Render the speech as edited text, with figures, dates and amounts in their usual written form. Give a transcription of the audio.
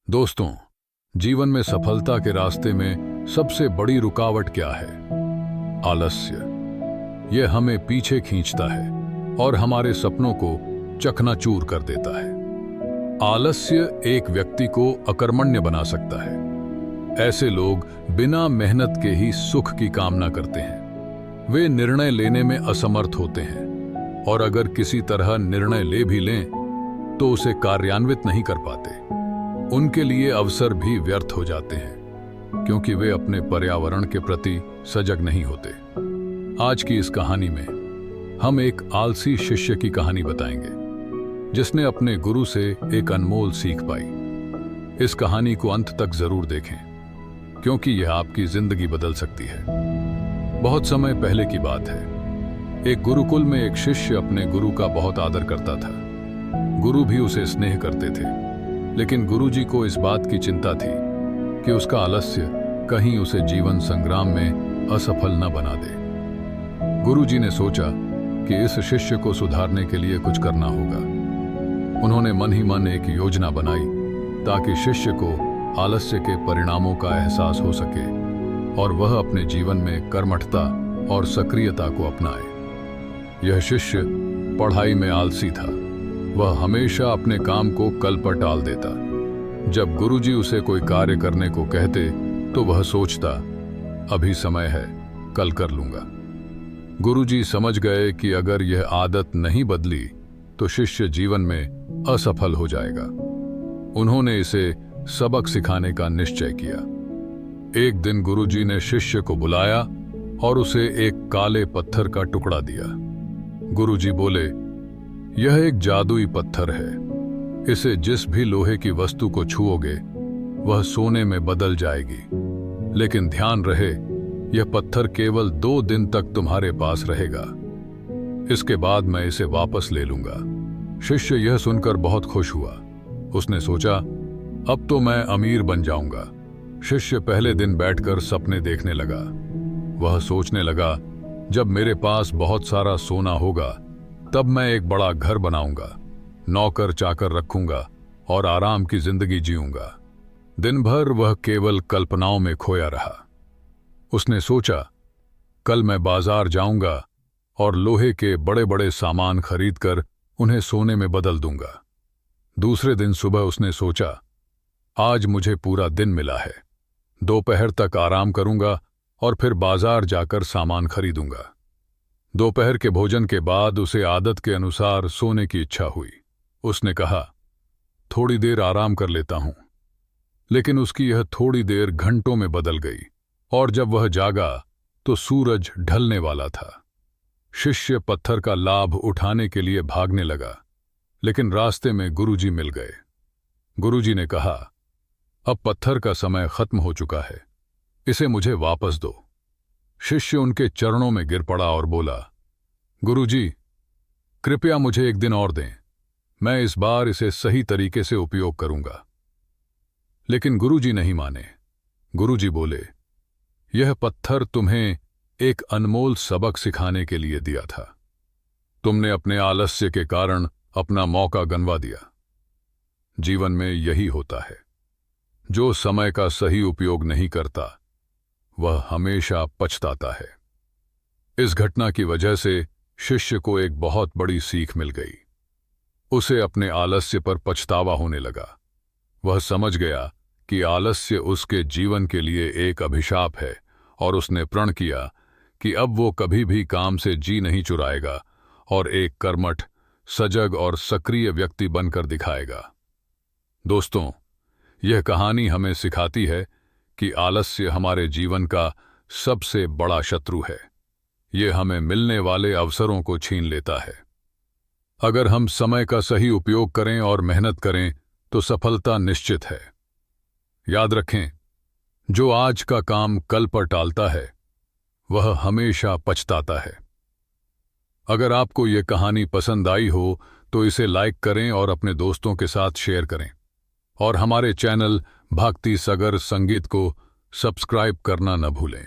दोस्तों, जीवन में सफलता के रास्ते में सबसे बड़ी रुकावट क्या है? आलस्य। यह हमें पीछे खींचता है और हमारे सपनों को चकनाचूर कर देता है। आलस्य एक व्यक्ति को अकर्मण्य बना सकता है। ऐसे लोग बिना मेहनत के ही सुख की कामना करते हैं। वे निर्णय लेने में असमर्थ होते हैं और अगर किसी तरह निर्णय ले भी लें तो उसे कार्यान्वित नहीं कर पाते। उनके लिए अवसर भी व्यर्थ हो जाते हैं क्योंकि वे अपने पर्यावरण के प्रति सजग नहीं होते। आज की इस कहानी में हम एक आलसी शिष्य की कहानी बताएंगे जिसने अपने गुरु से एक अनमोल सीख पाई। इस कहानी को अंत तक जरूर देखें क्योंकि यह आपकी जिंदगी बदल सकती है। बहुत समय पहले की बात है। एक गुरुकुल में एक शिष्य अपने गुरु का बहुत आदर करता था। गुरु भी उसे स्नेह करते थे, लेकिन गुरुजी को इस बात की चिंता थी कि उसका आलस्य कहीं उसे जीवन संग्राम में असफल न बना दे। गुरुजी ने सोचा कि इस शिष्य को सुधारने के लिए कुछ करना होगा। उन्होंने मन ही मन एक योजना बनाई ताकि शिष्य को आलस्य के परिणामों का एहसास हो सके और वह अपने जीवन में कर्मठता और सक्रियता को अपनाए। यह शिष्य पढ़ाई में आलसी था। वह हमेशा अपने काम को कल पर टाल देता। जब गुरुजी उसे कोई कार्य करने को कहते तो वह सोचता, अभी समय है, कल कर लूंगा। गुरुजी समझ गए कि अगर यह आदत नहीं बदली तो शिष्य जीवन में असफल हो जाएगा। उन्होंने इसे सबक सिखाने का निश्चय किया। एक दिन गुरुजी ने शिष्य को बुलाया और उसे एक काले पत्थर का टुकड़ा दिया। गुरुजी बोले, यह एक जादुई पत्थर है। इसे जिस भी लोहे की वस्तु को छुओगे वह सोने में बदल जाएगी। लेकिन ध्यान रहे, यह पत्थर केवल 2 दिन तक तुम्हारे पास रहेगा। इसके बाद मैं इसे वापस ले लूंगा। शिष्य यह सुनकर बहुत खुश हुआ। उसने सोचा, अब तो मैं अमीर बन जाऊंगा। शिष्य पहले दिन बैठकर सपने देखने लगा। वह सोचने लगा, जब मेरे पास बहुत सारा सोना होगा तब मैं एक बड़ा घर बनाऊंगा, नौकर चाकर रखूंगा और आराम की जिंदगी जीऊंगा। दिन भर वह केवल कल्पनाओं में खोया रहा। उसने सोचा, कल मैं बाजार जाऊंगा और लोहे के बड़े बड़े सामान खरीदकर उन्हें सोने में बदल दूंगा। दूसरे दिन सुबह उसने सोचा, आज मुझे पूरा दिन मिला है। दोपहर तक आराम करूंगा और फिर बाजार जाकर सामान खरीदूंगा। दोपहर के भोजन के बाद उसे आदत के अनुसार सोने की इच्छा हुई। उसने कहा, थोड़ी देर आराम कर लेता हूं। लेकिन उसकी यह थोड़ी देर घंटों में बदल गई और जब वह जागा तो सूरज ढलने वाला था। शिष्य पत्थर का लाभ उठाने के लिए भागने लगा, लेकिन रास्ते में गुरुजी मिल गए। गुरुजी ने कहा, अब पत्थर का समय खत्म हो चुका है, इसे मुझे वापस दो। शिष्य उनके चरणों में गिर पड़ा और बोला, गुरुजी, कृपया मुझे एक दिन और दें। मैं इस बार इसे सही तरीके से उपयोग करूंगा। लेकिन गुरुजी नहीं माने। गुरुजी बोले, यह पत्थर तुम्हें एक अनमोल सबक सिखाने के लिए दिया था। तुमने अपने आलस्य के कारण अपना मौका गंवा दिया। जीवन में यही होता है। जो समय का सही उपयोग नहीं करता वह हमेशा पछताता है। इस घटना की वजह से शिष्य को एक बहुत बड़ी सीख मिल गई। उसे अपने आलस्य पर पछतावा होने लगा। वह समझ गया कि आलस्य उसके जीवन के लिए एक अभिशाप है और उसने प्रण किया कि अब वो कभी भी काम से जी नहीं चुराएगा और एक कर्मठ, सजग और सक्रिय व्यक्ति बनकर दिखाएगा। दोस्तों, यह कहानी हमें सिखाती है कि आलस्य हमारे जीवन का सबसे बड़ा शत्रु है। यह हमें मिलने वाले अवसरों को छीन लेता है। अगर हम समय का सही उपयोग करें और मेहनत करें तो सफलता निश्चित है। याद रखें, जो आज का काम कल पर टालता है वह हमेशा पछताता है। अगर आपको यह कहानी पसंद आई हो तो इसे लाइक करें और अपने दोस्तों के साथ शेयर करें और हमारे चैनल भक्ति सगर संगीत को सब्सक्राइब करना न भूलें।